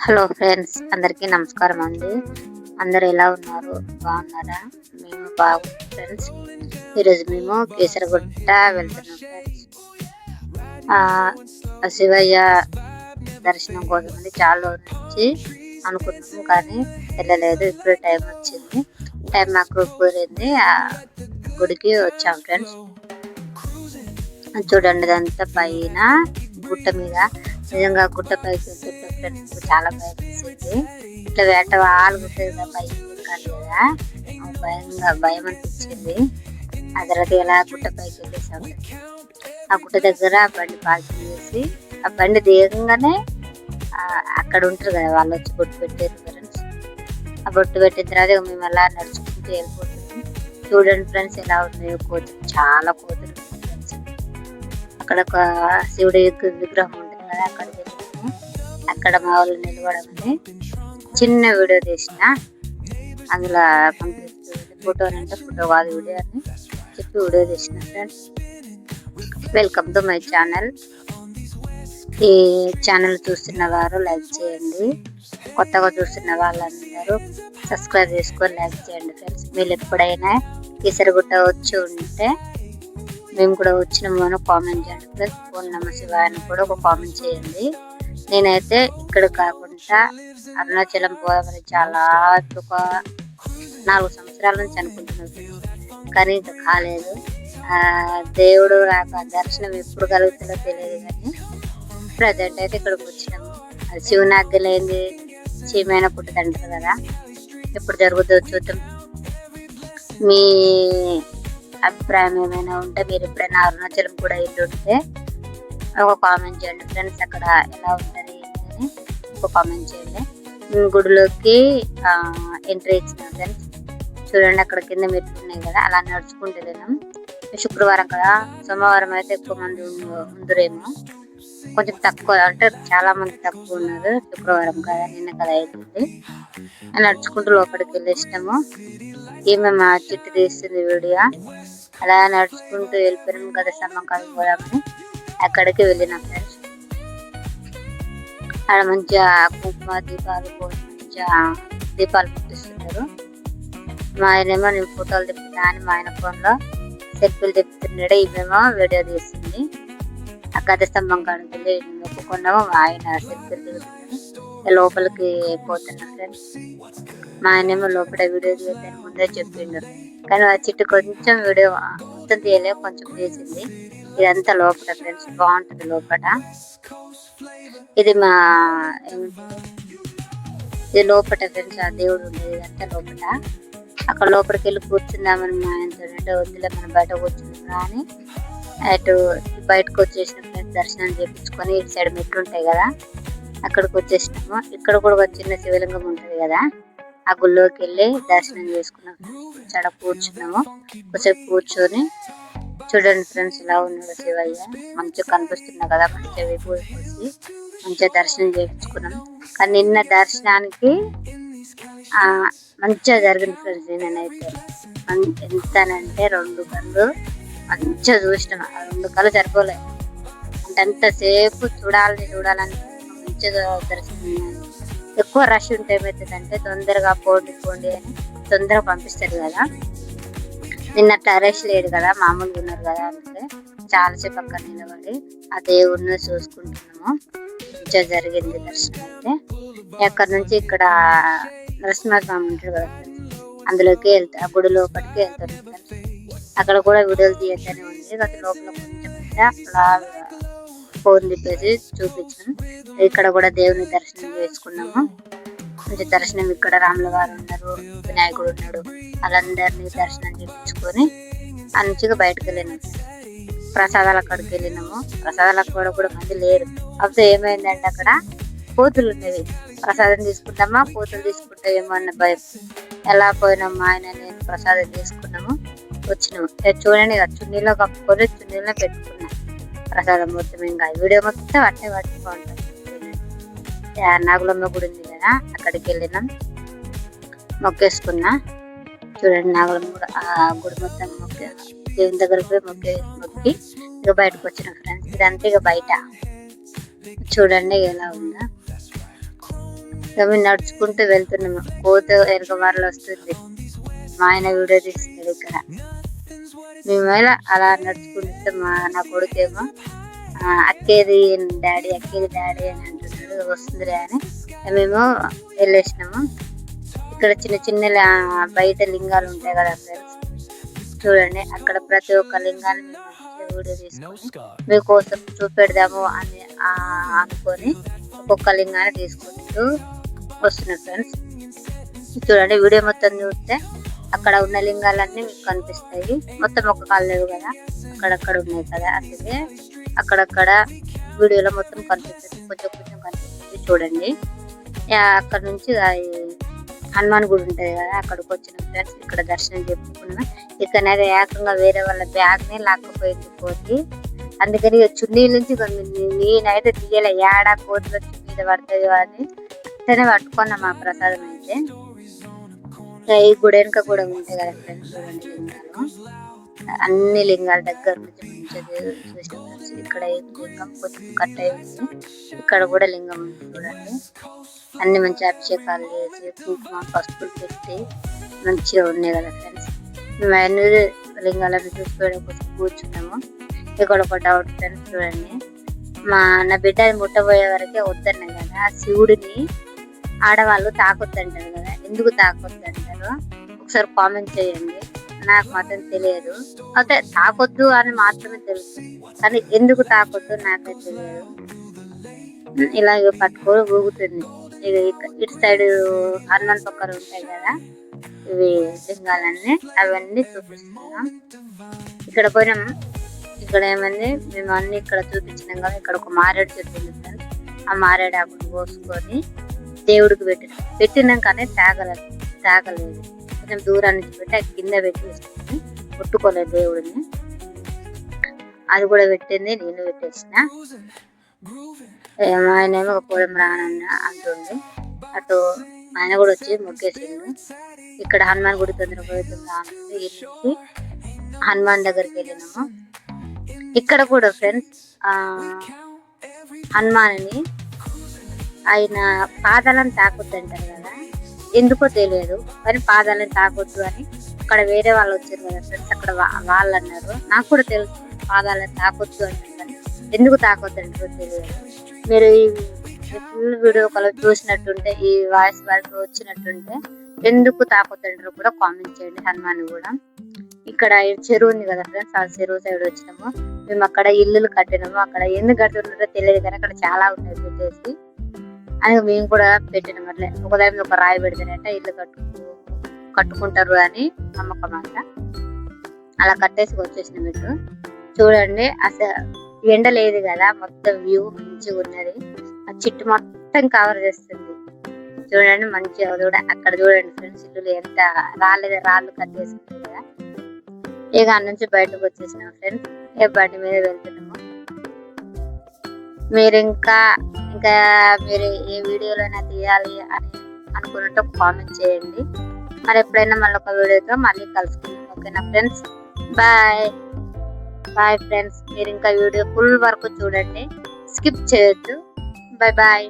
Hello friends, అందరికీ నమస్కారం అండి. అందరు ఎలా ఉన్నారు? బాగున్నారా? మేము బాగున్నాం ఫ్రెండ్స్. ఈరోజు మేము కేసరగుట్ట వెళ్తున్నాం ఫ్రెండ్స్. శివయ్య దర్శనం కోసం అని చాలా రోజుల నుంచి అనుకున్నాము, కానీ వెళ్ళలేదు. ఇప్పుడు టైం వచ్చింది, టైం మాకు కుదిరింది. ఆ గుడికి వచ్చాం ఫ్రెండ్స్. చూడండి, ఇదంతా పైన గుట్ట మీద. నిజంగా గుట్ట పైకి వెళ్తుంటే ఫ్రెండ్స్ చాలా భయం వేసింది. ఇట్లా వేట వాళ్ళు గుట్టది కదా, పైకి ఎక్కాలి కదా, భయం అనిపించింది. ఆ తర్వాత ఇలా గుట్ట పైకి వెళ్ళేసాం. ఆ గుట్ట దగ్గర బండి పార్కింగ్ చేసి ఆ బండి దిగంగానే అక్కడ ఉంటారు కదా, వాళ్ళు వచ్చి బొట్టు పెట్టారు ఫ్రెండ్స్. ఆ బొట్టు పెట్టిన తర్వాత మేము అలా నడుచుకుంటూ వెళ్ళిపోతున్నాం. చూడండి ఫ్రెండ్స్, ఎలా ఉన్నాయో కోతులు, చాలా కోతులు ఫ్రెండ్స్. అక్కడ ఒక శివుడి విగ్రహం ఉంటుంది కదా, అక్కడికి వెళ్ళాము. అక్కడ మా వాళ్ళు నిలబడమని చిన్న వీడియో తీసిన, అందులో పంపిస్తుంది. ఫోటో అంటే ఫోటో కాదు, వీడియో అని చెప్పి వీడియో తీసిన friends. Welcome to my channel. ఈ ఛానల్ చూస్తున్న వారు లైక్ చేయండి, కొత్తగా చూస్తున్న వాళ్ళందరూ సబ్స్క్రైబ్ చేసుకొని లైక్ చేయండి ఫ్రెండ్స్. మీరు ఎప్పుడైనా కేసరగుట్ట వచ్చి ఉంటే మేము కూడా వచ్చినాము అని కామెంట్ చేయండి ప్లస్ ఓం నమః శివాయ అని కూడా ఒక కామెంట్ చేయండి. నేనైతే ఇక్కడ కాకుండా అరుణాచలం పోదామని చాలా ఒక 4 సంవత్సరాల నుంచి అనుకుంటున్నాను, కానీ ఇంకా కాలేదు. దేవుడు నాకు ఆ దర్శనం ఎప్పుడు కలుగుతుందో తెలియదు, కానీ ప్రజెంట్ అయితే ఇక్కడికి వచ్చినాము. అది శివుని ఆజ్ఞలేంది చీమైన పుట్టదంటారు కదా, ఎప్పుడు జరుగుతుందో చూద్దాం. మీ అభిప్రాయం ఏమైనా ఉంటే, మీరు ఎప్పుడైనా అరుణాచలం కూడా ఇల్లు ఉంటే ఒక కామెంట్ చేయండి ఫ్రెండ్స్. అక్కడ ఎలా ఉంటుంది అని ఒక కామెంట్ చేయండి. గుడిలోకి ఎంట్రీ ఇచ్చిన ఫ్రెండ్స్. చూడండి, అక్కడ కింద మెట్లు ఉన్నాయి కదా, అలా నడుచుకుంటూ వెళ్ళాం. శుక్రవారం కదా, సోమవారం అయితే ఎక్కువ మంది ఉందరేమో, కొంచెం తక్కువ అంటే చాలా మంది తక్కువ ఉన్నారు. శుక్రవారం కదా, నిన్న కదా అవుతుంది. నడుచుకుంటూ లోపలికి వెళ్ళేసినాము. ఈమె మా చిట్టు తీస్తుంది వీడియో. అలా నడుచుకుంటూ వెళ్ళిపోయినాం కదా, సమ్మకాలం పోదామని అక్కడికి వెళ్ళినాం ఫ్రెండ్స్. అక్కడ మంచిగా కుంకుమ దీపాలు పోసి మంచిగా దీపాలు పుట్టిస్తున్నారు. మా ఆయనేమో నేను ఫోటోలు తిప్పుతున్నా అని మా ఆయన ఫోన్లో సెల్ఫీలు తిప్పుతున్నాడు, ఈమెమో వీడియో తీస్తుంది. ఆ గద స్తంభం కాడికి వెళ్ళి మొక్కుకున్నాము. మా ఆయన సెల్ఫీలు దిగుతున్నాడు, లోపలికి పోతున్నా ఫ్రెండ్స్. మా ఆయనేమో లోపల వీడియో తీయద్దని ముందే చెప్పిండు, కానీ ఆ చిట్టు కొంచెం వీడియో మొత్తం తీయలే, కొంచెం తీసింది. ఇదంతా లోపల ఫ్రెండ్స్, బాగుంటుంది లోపల. ఇది మా ఇది లోపల ఫ్రెండ్స్, ఆ దేవుడు ఉండేది ఇదంతా లోపల. అక్కడ లోపలికి వెళ్ళి కూర్చుందామని మా ఆయనతో అంటే వద్దులే, మనం బయట కూర్చుందాం కానీ అటు బయటకు వచ్చేసిన ఫ్రెండ్స్. దర్శనం చేయించుకొని ఇటు సైడ్ మెట్లు ఉంటాయి కదా, అక్కడికి వచ్చేసినాము. ఇక్కడ కూడా ఒక చిన్న శివలింగం ఉంటుంది కదా, ఆ గుళ్ళోకి వెళ్ళి దర్శనం చేసుకున్నాం. చాలా కూర్చున్నాము, ఒకసేపు కూర్చొని చూడండి ఫ్రెండ్స్ ఎలా ఉన్నాడు శివయ్య, మంచిగా కనిపిస్తున్నా కదా, మంచిగా విభూతి పూసి మంచిగా దర్శనం చేయించుకున్నాం. కానీ నిన్న దర్శనానికి మంచిగా జరిగింది ఫ్రెండ్స్. నేనైతే ఎంతనంటే 2 కళ్ళు మంచిగా చూసినాం. 2 కళ్ళు సరిపోలేదు అంటే అంతసేపు చూడాలని మంచిగా దర్శనం. ఎక్కువ రష్ ఉంటే ఏమవుతుందంటే తొందరగా పోండి అని తొందరగా పంపిస్తారు కదా. నిన్న రష్ లేదు కదా, మామూలుగా ఉన్నారు కదా, అంటే చాలాసేపు అక్కడ నిలబడి ఆ దేవుడిని చూసుకుంటున్నాము. మంచిగా జరిగింది దర్శనం అయితే. ఎక్కడి నుంచి ఇక్కడ నరసింహస్వామి ఉంటాడు కదా, అందులోకి వెళ్తా ఆ గుడి లోపలికి వెళ్తాను. అక్కడ కూడా వీడియోలు తీయద్దని ఉంది, కానీ లోపల కొంచెం అలా ఫోన్ తిప్పేసి చూపించాను. ఇక్కడ కూడా దేవుని దర్శనం చేసుకున్నాము. మంచి దర్శనం. ఇక్కడ రాముల వారు ఉన్నారు, వినాయకుడు ఉన్నాడు, వాళ్ళందరినీ దర్శనం చేయించుకొని మంచిగా బయటకు వెళ్ళినాము. ప్రసాదాల అక్కడికి వెళ్ళినాము. ప్రసాదాల కూడా మంది లేరు. అప్పుడు ఏమైందంటే అక్కడ కోతులు ఉన్నవి. ప్రసాదం తీసుకుంటామా, కోతులు తీసుకుంటామేమో అన్న భయం. ఎలా పోయినాము, మా ఆయన నేను ప్రసాదం తీసుకున్నాము, వచ్చినాము. చూడండి, చున్నీలో కప్పుకొని చున్నీలో పెట్టుకున్నాం ప్రసాదం మొత్తం. ఇంకా వీడియో మొత్తం అట్టే పట్టుకుంటాం. నాగులమ్మ గుడి ఉంది కదా, అక్కడికి వెళ్ళినాం, మొక్కేసుకున్నా. చూడండి, నాగులమ్మ కూడా ఆ గుడి మొత్తం దేవుని దగ్గరకు పోయి మొక్కి ఇక బయటకు వచ్చిన ఫ్రెండ్స్. ఇదంతా ఇక బయట చూడండి ఎలా ఉందా. మేము నడుచుకుంటూ వెళ్తున్నాము. కోత ఎరకబారలు వస్తుంది. మా ఆయన వీడియో తీస్తున్నాడు ఇక్కడ. మేము అలా నడుచుకుంటే నా కొడుకేమో అక్కేది డాడీ అని అంటున్నాడు. వస్తుందిరే అని మేము వెళ్ళేసినాము. ఇక్కడ చిన్న చిన్న బయట లింగాలు ఉంటాయి కదా ఫ్రెండ్స్, చూడండి. అక్కడ ప్రతి ఒక్క లింగాన్ని మేము వీడియో తీసుకొని మీకోసం చూపెడదాము అని అనుకొని ఒక్కొక్క లింగాన్ని తీసుకుంటూ వస్తున్నాం ఫ్రెండ్స్. చూడండి, వీడియో మొత్తం చూస్తే అక్కడ ఉన్న లింగాలన్నీ మీకు కనిపిస్తాయి. మొత్తం ఒక కాలు లేవు కదా, అక్కడక్కడ ఉన్నాయి కదా, అందుకే అక్కడక్కడ వీడియోలో మొత్తం కనిపిస్తుంది, కొంచెం కొంచెం కనిపిస్తుంది. చూడండి, అక్కడ నుంచి హనుమాన్ గుడి ఉంటుంది కదా, అక్కడికి వచ్చిన ఫ్రెండ్స్. ఇక్కడ దర్శనం చెప్పుకున్నా. ఇక్కడైతే ఏకంగా వేరే వాళ్ళ బ్యాగ్ ని లాక్కపోయింది కోతి. అందుకని చున్నీ నుంచి నేనైతే తీయలే, ఏడా కోతులు వచ్చి మీద పడుతుంది అని అంటేనే పట్టుకున్నా మా ప్రసాదం అయితే. ఈ గుడి వెనుక కూడా ఉంటాయి కదా ఫ్రెండ్స్, చూడండి లింగాలు. అన్ని లింగాల దగ్గర నుంచి మంచిగా చూసిన. ఇక్కడ లింగం కొంచెం కట్ అయింది, ఇక్కడ కూడా లింగం ఉంది చూడండి. అన్ని మంచి అభిషేకాలు చేసి కుంకుమ పసుపులు పెట్టి మంచిగా ఉన్నాయి కదా ఫ్రెండ్స్. మేము అన్ని లింగాలను చూసుకోవడం కోసం కూర్చున్నాము. ఇక్కడ ఒక డౌట్ ఫ్రెండ్స్, చూడండి. నా బిడ్డని ముట్టబోయే వరకే వద్దన్నాయి కదా, శివుడిని ఆడవాళ్ళు తాకొద్దంటారు కదా, ఎందుకు తాకొద్దంటారు ఒకసారి కామెంట్ చేయండి. నాకు మాత్రం తెలియదు. అయితే తాకొద్దు అని మాత్రమే తెలుసు, కానీ ఎందుకు తాకొద్దు నాకే తెలియదు. ఇలా పట్టుకొని ఊగుతుంది. ఇటు సైడ్ హనుమాన్ పక్కన ఉంటాయి కదా ఇవి లింగాలన్నీ, అవన్నీ చూపిస్తున్నాం. ఇక్కడ పోయినాం. ఇక్కడ ఏమైంది, మేము అన్ని ఇక్కడ చూపించినాం కదా. ఇక్కడ ఒక మారేడు చెట్టు ఉంది ఫ్రెండ్స్. ఆ మారేడు ఆకులు కోసుకొని దేవుడికి పెట్టినాకనే తాగలేదు. కొంచెం దూరం నుంచి పెట్టి అది కింద పెట్టి వేసుకొని ముట్టుకోలేదు దేవుడిని. అది కూడా పెట్టింది, నేను పెట్టేసిన. ఆయన ఏమో పోలం రానన్న అంటుండే, అటు ఆయన కూడా వచ్చి మొక్కేసిండు. ఇక్కడ హనుమాన్ గుడి తొందరగా రానుంది. హనుమాన్ దగ్గరికి వెళ్ళినాము. ఇక్కడ కూడా ఫ్రెండ్స్ హనుమాన్ని ఆయన పాదాలను తాకొద్దు అంటారు కదా, ఎందుకో తెలియదు, కానీ పాదాలను తాకొద్దు అని అక్కడ వేరే వాళ్ళు వచ్చారు కదా ఫ్రెండ్స్, అక్కడ వాళ్ళు అన్నారు. నాకు కూడా తెలుసు పాదాలను తాకొద్దు అంటారు, కానీ ఎందుకు తాకొద్దు అంటారో తెలియదు. మీరు ఈ ఫుల్ వీడియో కాల్ చూసినట్టుంటే, ఈ వాయిస్ వరకు వచ్చినట్టుంటే ఎందుకు తాకొద్దు అంటారో కూడా కామెంట్ చేయండి. హనుమాన్ కూడా ఇక్కడ చెరువు ఉంది కదా ఫ్రెండ్స్, ఆ చెరువు సైడ్ వచ్చినాము. మేము అక్కడ ఇల్లులు కట్టినాము. అక్కడ ఎందుకు కడుతున్నారో తెలియదు, కానీ అక్కడ చాలా ఉన్నాయి పెట్టేసి అని మేము కూడా పెట్టినాం. అట్లే ఒకదాని ఒక రాయి పెడితేనట ఇల్లు కట్టుకుంటారు అని నమ్మకం అంట. అలా కట్టేసి వచ్చేసినాం. ఇటు చూడండి, అసలు ఎండ లేదు కదా, మొత్తం వ్యూ మంచిగా ఉన్నది. ఆ చెట్టు మొత్తం కవర్ చేస్తుంది చూడండి, మంచిగా. అక్కడ చూడండి ఫ్రెండ్స్, ఇల్లు ఎంత రాళ్ళు కట్టేసుకుంటాయి కదా. ఇక అన్న నుంచి బయటకు వచ్చేసినాం ఫ్రెండ్స్. ఏ బండి మీద వెళ్తున్నాము. మీరు ఇంకా మీరు ఏ వీడియోలైనా తీయాలి అని అనుకున్నట్టు కామెంట్ చేయండి. మరి ఎప్పుడైనా మళ్ళీ ఒక వీడియోతో మళ్ళీ కలుసుకుందాం. ఓకేనా ఫ్రెండ్స్, బాయ్ ఫ్రెండ్స్. మీరు ఇంకా వీడియో ఫుల్ వరకు చూడండి, స్కిప్ చేయొద్దు. బాయ్.